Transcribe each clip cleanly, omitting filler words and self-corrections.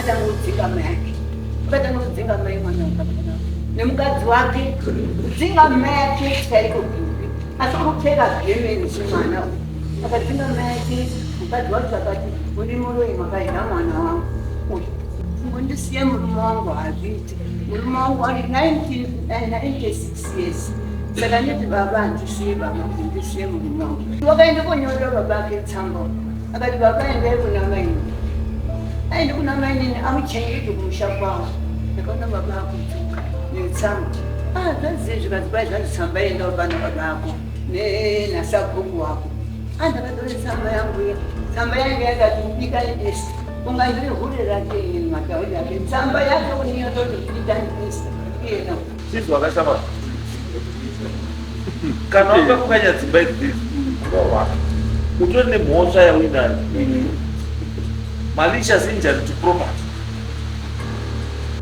hata ngudzinga mai ake ukada ngudzinga mai mwana wakapona nemukadzi wake kudzinga mai ake chaiko bibi asi kupfeka gemenzi mwana akadzinga mai ake mukadzi wacho akati uri muroi makaida mwana wangu ngondisiye murume wangu hazviti murume wangu ari 96 years saka nditi baba handisiye baba ndisiye murume wangu wakaenda konyorera baba ake tsamba akati baba endai kuna maini aende kuna maini amuchengete kumusha kwavo ndakaona baba akudzuka netsamba zvaziye zvikati kwai zvazitsamba enda upana baba ako nasabhuku wako andakatore tsamba yangu iya tsamba yangu yakati ubika nebesa ungandiri hure rake matauri ake tsamba yake uniyototoita nebesa iyena sisi wakashama kana wakakukanya dzimba idzi utori nemhosva yauinayo malicious injury to property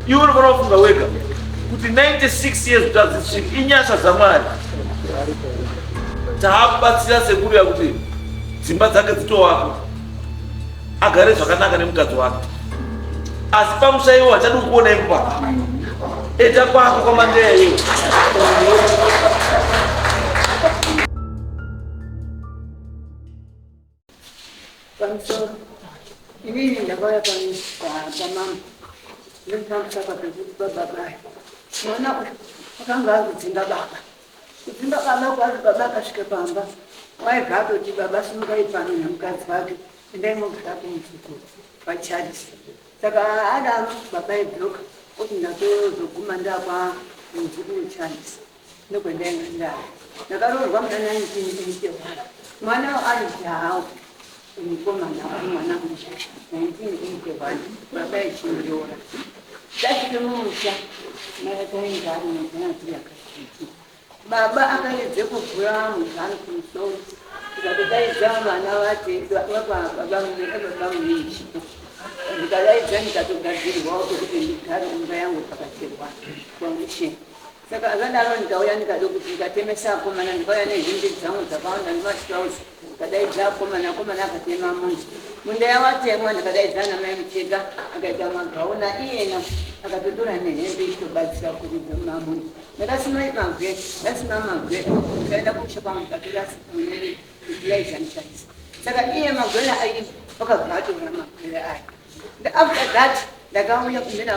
iwe unofana kufunga wega kuti 96 years kuti adzisviki inyasha dzamwari taakubatsira sekuru yakuti dzimba dzake dzitovakwa agare zvakanaka nemukadzi wake asi pamushaiwo hachadi kuona imba eta kwako kwamandeya iwe pamusoro inini ndakauya pamama ndinotamusaka pekuti bababai mwana akanga akudzinga baba kudzinga baba kwari baba akasvika pamba waibva atoti baba simukai pano nemukadzi wake endai mogara kumusuku vacharisi saka adaro baba ibloka kuti ndatozoguma ndapa muzukuru charisi ndokwendanga ndari ndakaroorwa muna 1981 mwana ari jahawo mukomana ari mwana mushasha 1981 baba echindiora tasvike mumusha maakaingari nezanati yakatiti baba akaedze kuvhura muzano kumusoro tikatodaidza vana vatebaba munechipo ndikadaidza ndikatogadzirirwawo pekuti ndigare imba yangu pakacherwa kwamisheni saka akadaro ndikauya ndikado kuti ndikatemesa akomana ndikauya nehembe dzangu dzakawanda nemasitausi ndikadaidza akomana akatema mundi munda yawatemwa ndikadaidzana mai mucheka akaita magauna iyena akatotora nehembe itobatsira kuridza mamundi ndakasima magwe ndasima magwe ndikaenda kusha kwangu ndikatora kutilaizanichaisa saka iye magwena ai wakabvatora magwele ayo after that ndakauya kumena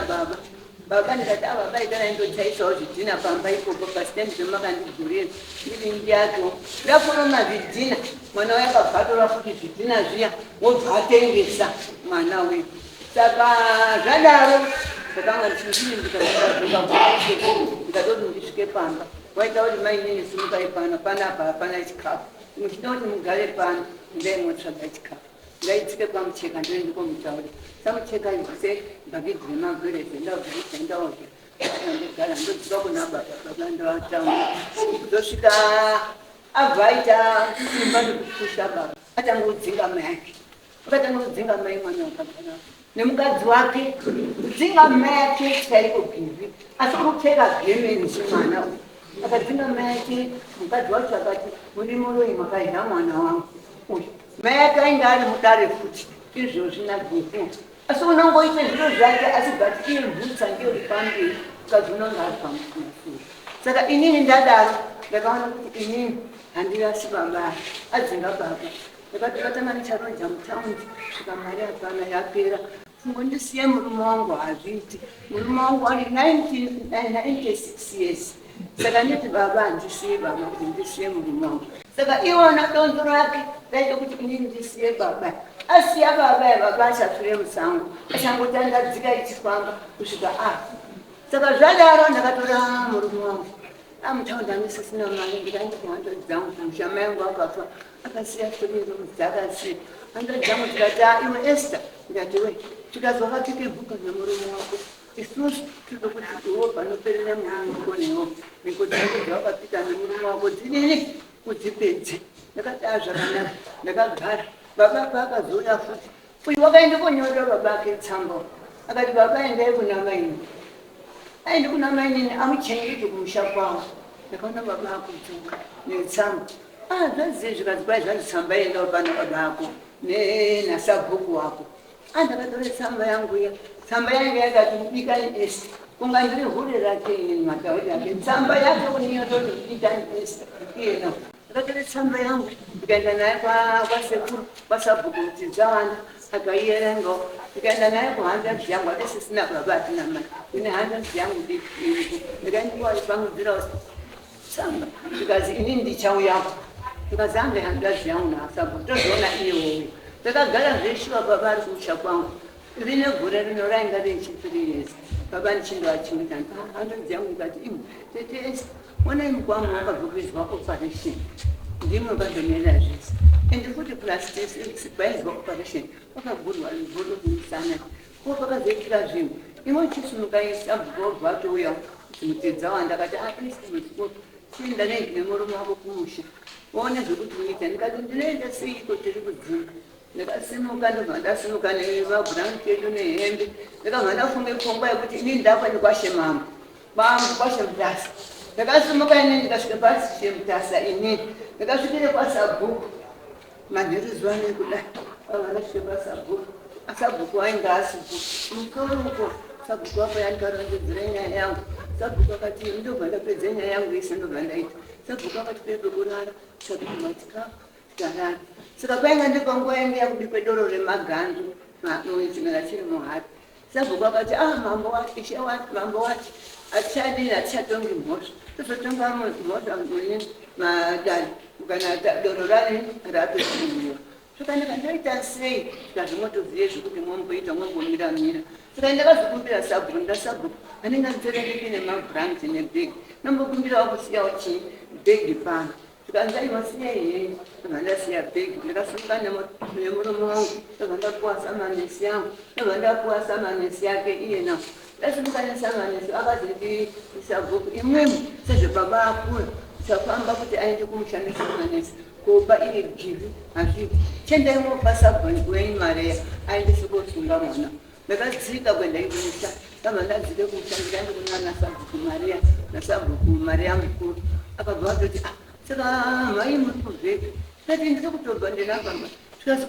baba ndikati baba itana indochaisawo zvidhina pamba ipopo pasitendi zvemakandigurira nditi ndiyato ndaforoma zvidhina mwana wayo akabvatora futi zvidhina zviya wobva atengesa mwana wedu saka zvadaro ndakanga ndichidini ndikatoti ndisvike pamba waita kuti mainini simukai pano panapa hapana chikafu muchida kuti mugare pano ndaimotsvaga chikafu ngaitsike pamucheka ndoendikomutauri samucheka ise mbagidzi remagwereze ndabvaisendaoke ndegara ndodzika kuna baba ndovataura kuzosvika abva aita simba ndokupusha baba atanga kudzinga mai ake akatanga kudzinga mai mwana wakagara nemukadzi wake kudzinga mai ake chaiko bibi asi kupfeka gemenzi mwana akadzinga mai ake mukadzi wacho akati muri muroi makaida mwana wangu mai ake ainge ari mudare futi izvozvi naguku asi unongoite zviro zvake asi bati iye mvutsa ngeyori pamberi mukadzi unonge ari pamusoro saka inini ndadaro ndakaona kuti inini handirasi baba adzinga baba ndakati katanga ndicharonja mutaundi svika mari hapana yapera ngondisiye murume wangu hazviti murume wangu ari 96 years saka nditi baba handisiye baba kuti ndisiye murume wangu saka iwona donzo rake raide kuti inini ndisiye baba asiya baba achature musango achangotandadzika ichifamba kusvika saka zvadaro ndakatora murume wangu amutaundi andisisina mari ndikaenda kuhando dzangu kumusha mai angu akafa akasiya furiri akasiya hando dzangu tikati iwe Esther ndikati we tikazwa kapike bhuka nemurume wako isusu tiri kuti iwo panoperera murume wako newo mikodzako dzawakapita nemurume wako dzinini kudzipedze ndakati zvakanaka ndakagara baba paakazouya futi uyu wakaenda konyorera baba ake tsamba akati baba endai kuna maini aende kuna mainini amuchengete kumusha kwavo ndakaona baba akudzuka netsamba zvaziye zvikati kwai zvazitsamba enda upana baba ako nasabhuku wako ndakatora tsamba yangu iya tsamba yangu yakati mbikani Esther kungandiri hure rake ini matauri ake tsamba yake kuniyototi mbikani Esther iyena ndakatore tsamba yangu ndikaenda naye kwasekuru kwasabhuku kuti dzawanda akaierenga ndikaenda naye kuhanzanzi yangu adesisina baba atina mai ine hanzanzi yangu diki ndikaendiwaipangudzira tsamba ndikazi ini ndichauyapo ndikazi hambe hanzanzi yangu naasabhuku tozoona iyewoyo takagara zveshuwa baba ari kumusha kwangu rine gore rino rainga rechipiriyesi baba ndichindovachimita hanzanzi yangu ikati imu tete Esther onai mukwangu wakabvukizwa operation ndimwe vadomera zvese ende kuti plasticbaizwa operation wakagurwa livhuru kumusana ko pakazoitira zvinhu imwe chisunukaisabhuku watouya mutedza wandakati aismusikoro chienda neine murume wako kumusha waone zvekuti uita ndikati ndinoenda seiko tiri kudzimba ndakasimuka ndobva ndasimuka nevabhurani tedu nehembe ndakabva ndafunge pfungwa yekuti ini ndapa ndikwashe mambo kwashe mutasa ndakasimuka ine ndikasvika pasi shemutasa inini ndakasvikire kwasabhuku manheru zuva nekudai avandasvike pasabhuku asabhuku wainga asipo mutoruko sabhuku wapo yandikarondedzera nyaya yangu sabhuku akati ndobva ndapedza nyaya yangu ise ndobva ndaita sabhuku akati pepekurara sabhuku matikapu tarara saka painga ndipanguva yangu yakubikwe doro remagandu chimera chiri muhari sabhuku akati mambo wati ishe wati mambo wati atichadini atichatongi mhosva tozotonga mhosva munini madani kana doro rani ratosimuliwa saka ndaita sei tikazvimotoziye zvekuti mwamboita mwambomiramira saka ndakazokumbira sabhuku ndasabhuku anenge nditorekeki nemabhranzi nebhegi nombokumbirawo kusiyawo chii bhegi pano tikanzaiwasiya iyeyi ndobva ndasiya bhegi ndikasumuka nemurume wangu ndobva ndapuwa samanesi yangu ndobva ndapuwa samanesi yake iyena ndasumuka nesamanesi akazondiisa bhuku imwemo sezvebaba akura tikafamba kuti aende kumushando samanesi kopa iri givi hazviti chendaimopa sabhoni wenyu mareya aendese kosunga mwana ndakadzika kwenda ikumusha ndabva ndadzike kumusha ndikaende kuna nasabhuku mareya nasabhuku mareya mukuru akabva vatoti saka mai muri kuvheka ndati ndiri kutobva ndinapamba tikasi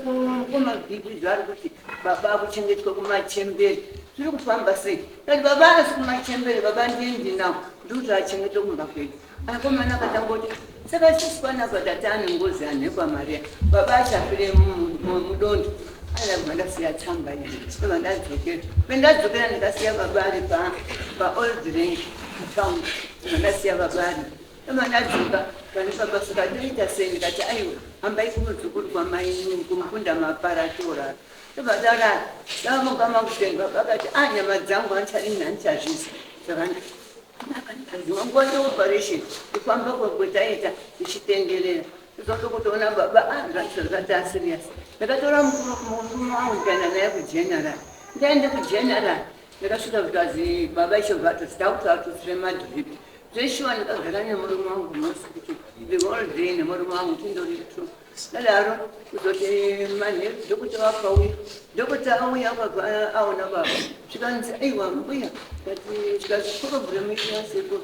komavhiki zvari kuti baba akuchengetwa kumachemberi zviri kufamba sei kati baba asi kumachemberi baba ndiendinawo ndiri kuti achengetwe kumba kwedu akomana akatangoti saka isusu panapa tati ane ngozi anhekwa mariya baba achafire mudondo aibva ndasiya tsamba iyi ndobva ndadzokera pendadzokera ndikasiya baba ari paold range town ndobva ndasiya baba ari ndobva ndadzoka pani baba saka toita sei ndikati aiwa hambai kumudzukuru kwamai kumukunda maparatora ndobva ndarara ndamugama kutenga baba akati nyama dzangu handichadini handichazvisa saka nguva yeoperation kufamba kwekutaita ichitenderera izotokutoona baba zvatasirias ndakatora murume wangu ndikaenda naye kugeneral ndaende kugeneral ndakasvika vikazi baba ichobvato sitakutatosire madhripi zveshuwa ndikagara nemurume wangu mosikuti the whole day nemurume wangu tindori tru dadaro kuzoti manheru dhokota wakauya dhokota auya akabva aona baba zvikanzi aiwa mbuya kati zvikazi purobhuremu iyaseko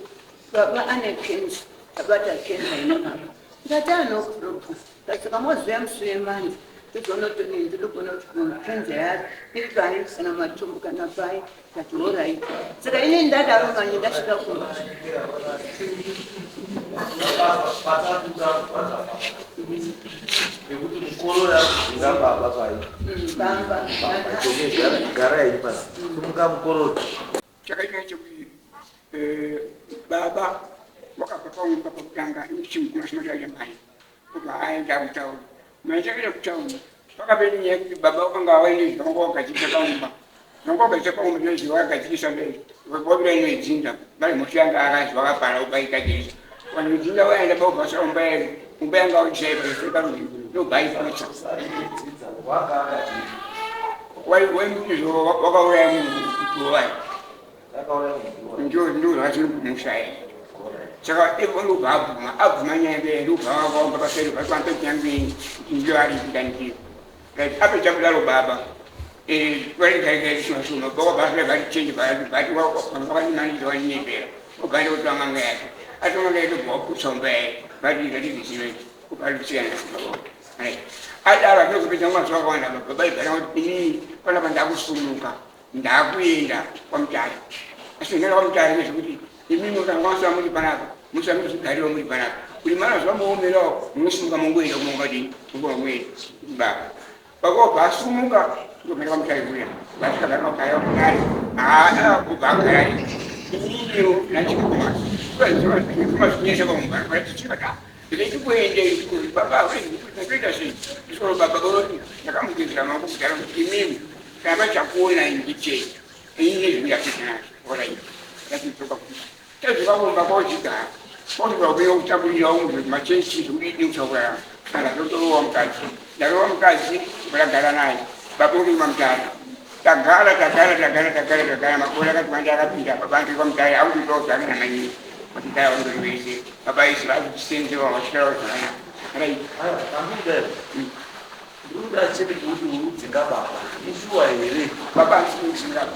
baba ane kensa abata kensa inonaka ndikati anokuropa kasaka moziva musure manje tozonotoni ndinogona kuti kensa yari iri pai kana matumbu kana pai kati orit saka ine ndadaro manje ndasvika kuma nekuti mukoro yakuzingababa pai gara yairi pasi kumuka mukoro chakaita chekuti baba wakabva paumba pakutanga ichimukuru chinotaita mai kubva aenda kutauni mai chakaita kutauni pakapeni nyaya yekuti baba wakanga waine zvanga wagadzikisa paumba zvanga wagadzikisa paumba zvinozvi wakagadzikisa mberi wapira inoidzinda vari mushanga akazi wakapara ubaikadzirisa wanodzinda waenda paubvasa umba yedu umba yanga wachisaipaisekaruzvi nobhaipatsa waimutizvo wakauraya munhu wai ndio zvachiri kumushaya saka ndobva abvuma nyaya mberi ndobva wakaomba paseri vakwambe kunyangweni ndio ari kudanikira apedza kudaro baba vaigaigaisumashuma bakabvaavachenji vati vakanimanidza wainepera ubvande kutanganga yake atonganga yake bwakutsa umba yake vatiigatizisiveti ubalusiyana adaro atinokupedza mazuva akawanda baba igara kuti inini panapa ndakusumuka ndakuenda kwamutare asingera kwamutare nezvekuti imimi ukanganisa muri panapa musamiri zvigariro muri panapa kuti mana zvamuomerawo munosimuka mongoenda kumongadini kungoamwenda baba pakobva asumuka ndogara kwamutare kuya vasikagara kwamutare kudare kubva agara iniyo nachikuma zvinesa pamumbaatichikata ndikuende baba ndikuita sei ndisoro baba koroti ndakamugezera mangu kudara kuti imimi kama chakuona indichei ine zviyakitana orai yatitoka kuti tezvakavomba kochigara kotoka kuya kutabulira umwe machechi zvekudini kutaura kana totorowa mukadzi ndarowa mukadzi vakagara naye baba urima mutare tagara makore akati manje akapinda babange kwamutare akutotodzana namanyini kuti dai vandori vese baba isi vakuchisenzewa vachitaura zvakanaka rai Uda chete kuti urudzinga baba ishuwa here baba asimusinga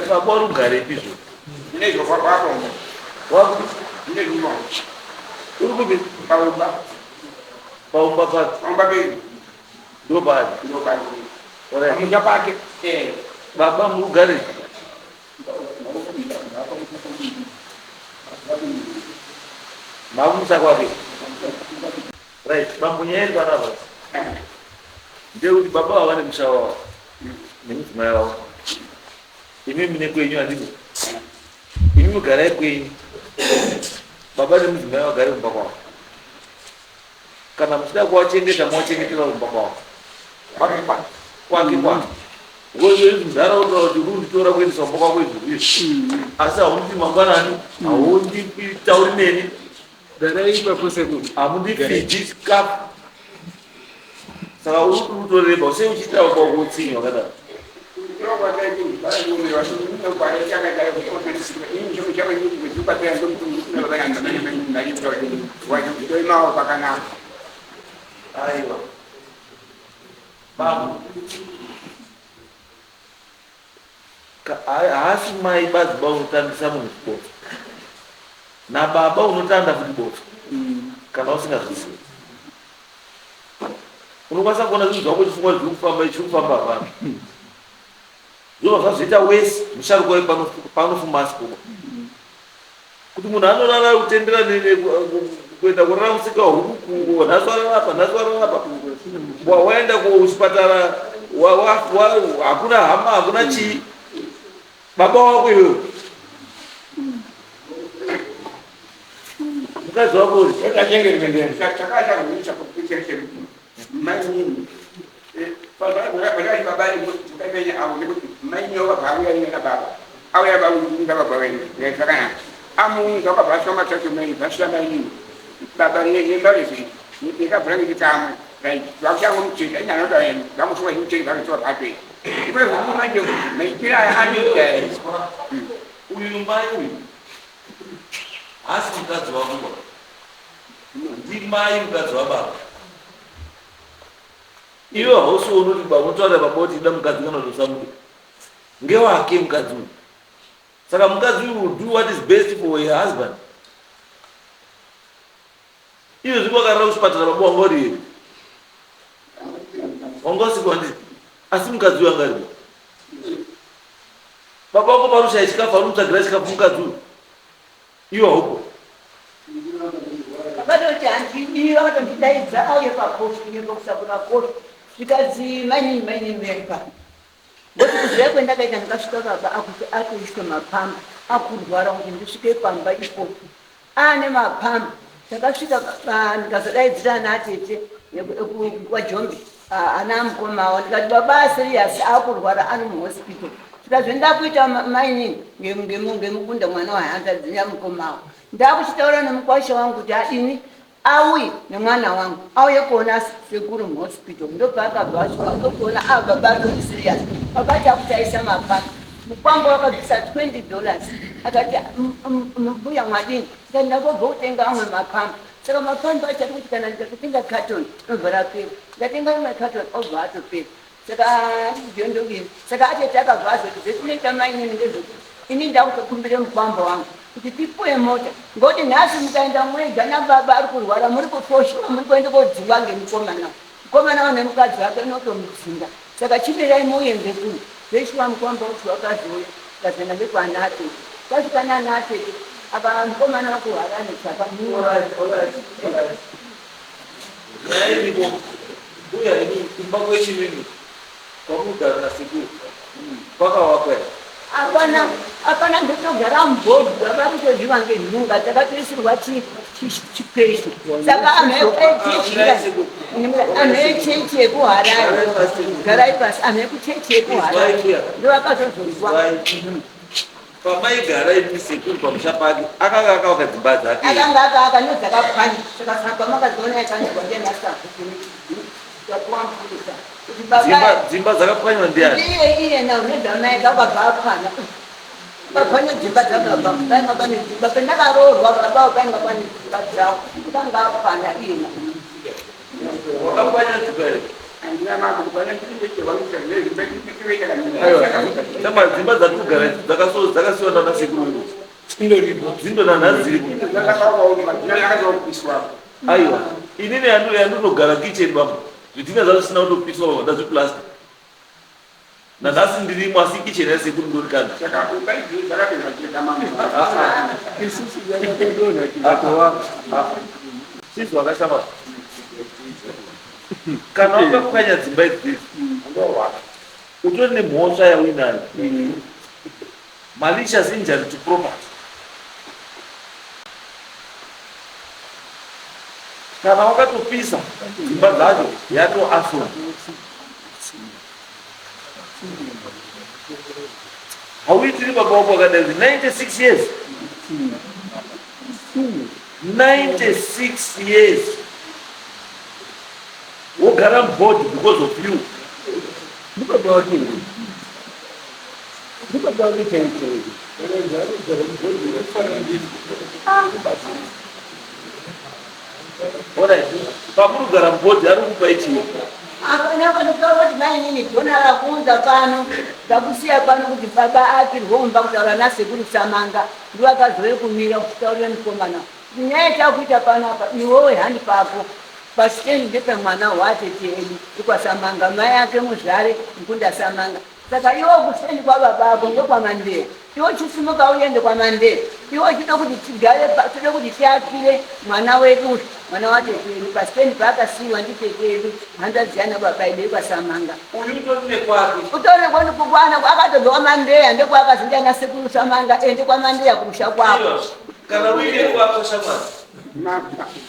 baba urugare pizvo inezvo kwabonga wakuti inezvo uri kupi paumba pati paumba bedu ndopati amuja pake baba murugare makumusa kwake right bambunyaeri panapa ndekuti baba vavane mushawa nemudzimai wavo imi mine kwenyu handiko imi mugarai kwenyu baba nemudzimai vagare kumba kwavo kana muchida kuvachengeta muvachengetera kumba kwavo kwake kwake wemunharaunda kuti ukunditora kuendesa kumba kwako izvizvi asi haundipi mangwanani haundipi tauri neni hamundifiji chikafu saka uri kutoreba sei uchiita kwakutsinyi wakadaro aiwa baba haasi mai badziba unotandisa munhu kubotswa nababa unotanda futi botswa kana usingazvizivi unokwanisa kuona zvinhu zvako chifungwa zviri kufamba hapana zvobva zvazoita wese musharuka we panofuma asikuba kuti munhu anorara kutendera kuenda kurara musika huku nhaswararapa waenda kuchipatara hakuna hama hakuna chii baba wako iwewe mukadzi wako uri manyini pakati babali mukamenya avo nekuti mainyo vakauyaina baba auya vaunga baba wenyu zvakanaka amuunga vakabva soma chacho mai vasvika mainini baba nembarezi ndikabvira ngiti kamwe vakushanga mucheni anyanoda vamusoma mucheni vakatoa patwe ikwezvo manje maitira aya anoita uyu mai uyu hasi mukadzi wako ndimai mukadzi wababa iwe hausi unoti unotaura baba kuti ida mukadzi kana zvosamuka ngewake mukadzi uyu saka mukadzi uyu will do what is best for her husband iwe zviko wakarara kuchipatara baba wanga uri here wanga usikwa ndii asi mukadzi uyu anga aripo baba wako parushaya chikafu ari mutsvagira chikafu mukadzi uyu iwe haupo vakatoti handidi vakatondidaidza auye pakofi ngekokusakura kofi zvikadzi mainini mberi pano ngoti kuziva kwendakaita ndikasvika baba akuti atoiswa mapamba akurwara kuti ndisvike pamba ipopo aane mapamba takasvika ndikazodaidzira ana atete wajombi ana mukomawo ndikati baba asiriyasi akurwara ari muhospital zvikazve ndakuita mainini ngemukunda mwana wahandadzinya mukomawo ndakuchitaura nemukwasha wangu kuti adini auye nemwana wangu auye kuona sekuru muhospital ndobva akabva asvika ndokuona ababa ari serious akati akutaisa mapaka mukwamba wakabvisa $20 akati mbuya mwadini ndakobva kutenga amwe mapamba saka mapamba achati kuti kana ndikakutenga carton obva rapera ndatenga imwe carton obva atopera saka ndondokini saka atete akabva azoti zvetinoita mainini ndezvekuti ini ndakutokumbire mukwamba wangu kuti tipuwe mota ngoti nhasi mukaenda mwega nababa ari kurwara muri kufoshiwa muri kuenda kodzingwa ngemukomana mukomana nemukadzi wake inotomudzinga saka chimirai muende kuni zveishiwa mukwamba kuti wakazoya kazenda ngekwanate kwasvikana nate apa mukomana wakuhara netsaka yairiko uya ini kumba kwechimini kwakugara nasekuru kwakawakwa apana ndotogara mubhodhi vakutozviva ngenhunga takatoisirwa chikwesu saka anhu echechi yekuharare garai pasi anhu ekuchechi yekuharare ndovakatozozwa pamaigara ipi sekuru pamusha pake akanga akawaka dzimba dzake akanga akaaka ndodzakapwanya saka saka makadziona ikanyorwa ngenasakuakuamfurisa dzimba dzakapwanywa ndiani iye nao nedhamaeka vakabva apwana vapwanya dzimba dzakabva painga pane dzimba pendakaroorwa baba painga pane dzimba dzavo kutanga apwana iyena wakapwanya dzimba iri saka dzimba dzatogara dzakasiwa nana sekuru dzindona nhadziripo aiwa inini yandinogara kicheni baba zvidhina zvazvisina kutopiswa ndazviplasta nanhasi ndirimo asi kicheni yasekuru ndorikana sisi wakashama kana wakapwanya dzimba idzidzi utori nemhosva yauinayo malicious injury to property kana wakatopisa dzimba dzacho yatoafura hauitiri baba wako akadai 96 years 96 years wogara mubhodhi because of you pamurugara mubhodhi ari kupa ichii akanakatotaura mainini dhona rakuunza pano ndakusiya pano kuti baba akirwomba kutaura nasekuru samanga ndiwakazove kumira kutaurira mukomana nyaya takuita panapa iwowe hani pako pasitendi ndepemwana watete edu ikwasamanga mai ake muzvare mukunda samanga saka iwo kusitendi kwababako ndokwamandeya iwo chisimuka uende kwamandeya iwo chida kuti tigare tode kuti tiakire mwana wedu mwana watete edu pasitendi paakasiyiwa nditete edu handadziyana baba edu ikwasamanga uyu utorine kwake utorine kukwana akatobva kwamandeya ndekwaakazinda nasekuru samanga ende kwamandeya kurusha kwako kana uine kwako shamwari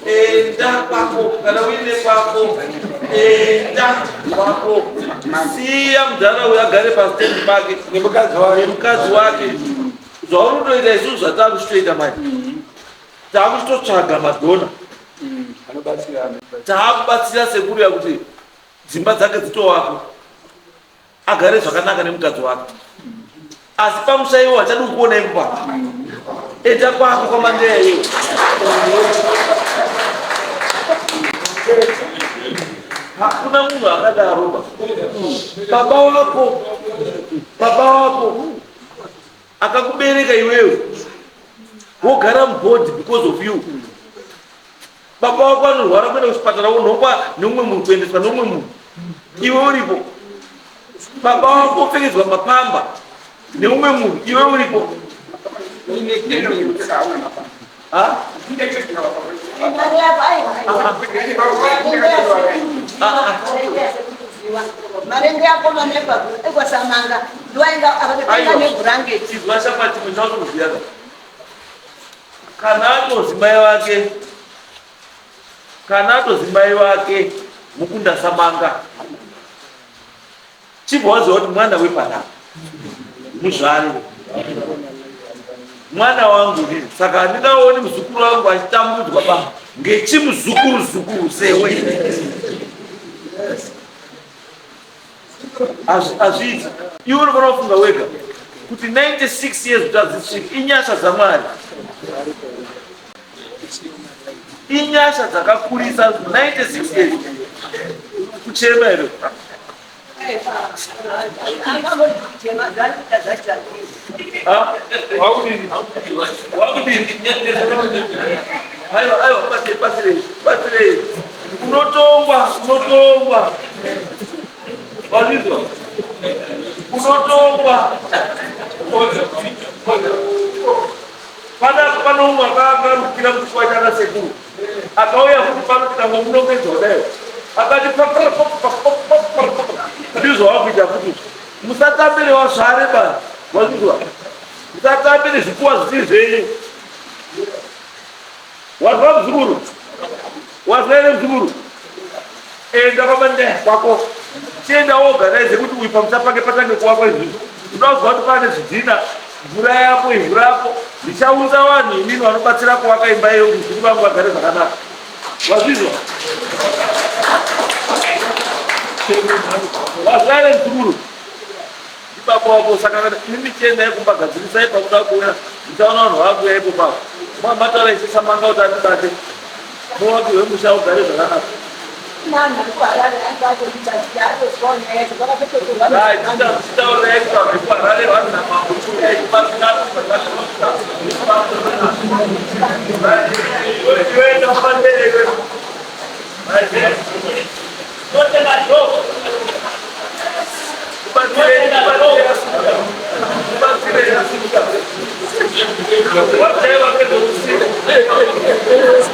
enda kwako kana uine kwako enda kwako siya mudhara uyu agare pasitendi pake nemukadzi wake zvaunotoita isusu zvatakuchitoita manje takuchitotsvaga madhona taakubatsira sekuru yakuti dzimba dzake dzitovako agare zvakanaka nemukadzi wake asi pamushaiwo hachadi kuona ipa enda kwako kwamandeya iwo hakuna munhu akadaro baba wako akakubereka iwewe wogara mubhodhi because of you baba wako anorwara kuenda kuchipatara unhongwa neumwe munhu kuendeswa neumwe munhu iwe uripo baba wako opfekedzwa mapamba neumwe munhu iwe uripo marenge yako manepa ekwasamanga ndiwainga akatenga nebhurangeti zvashapati muchautokuziyana kana atozi mai vake mukunda samanga chibva waziva kuti mwana wepanapa muzvare mwana wangu ndii saka handingaoni muzukuru wangu achitambudzwa pa ngechimuzukuru sewe azviiti iwe unofanira kufunga wega kuti 96 years kuti adzisvika inyasha dzamwari inyasha dzakakurisa 96 years kuchema here aiwa batirei unotongwa wazvizwa unotomba pana umwe akarukira kuchikwa chana sekuru akauya kuti pano tikanga munongedzodayo akati ndizvo wakuita kuti musatambire wasvare bani wazvizwa musatambire zvikuwa zvisi zvenyu wazva muzukuru wazvaire muzukuru enda kwamande kwako chienda woganaize kuti uyu pamusa pake patange kuvakwa izvizvi unozwa kuti pane zvidhina mvura yapo ivhu rapo ndichaunza vanhu inini vanobatsira kuvaka imba iyo kuti vangu vagare zvakanaka wazvizwa wazvaire muzukuru ibaba wako saka inini chiendai kumbagadzirisai pakuda kuuya ndichaona vanhu vakuya ipo pavo mwamataura ichisamanga kuti andibate muvaki wemusha ugare zvakanaka What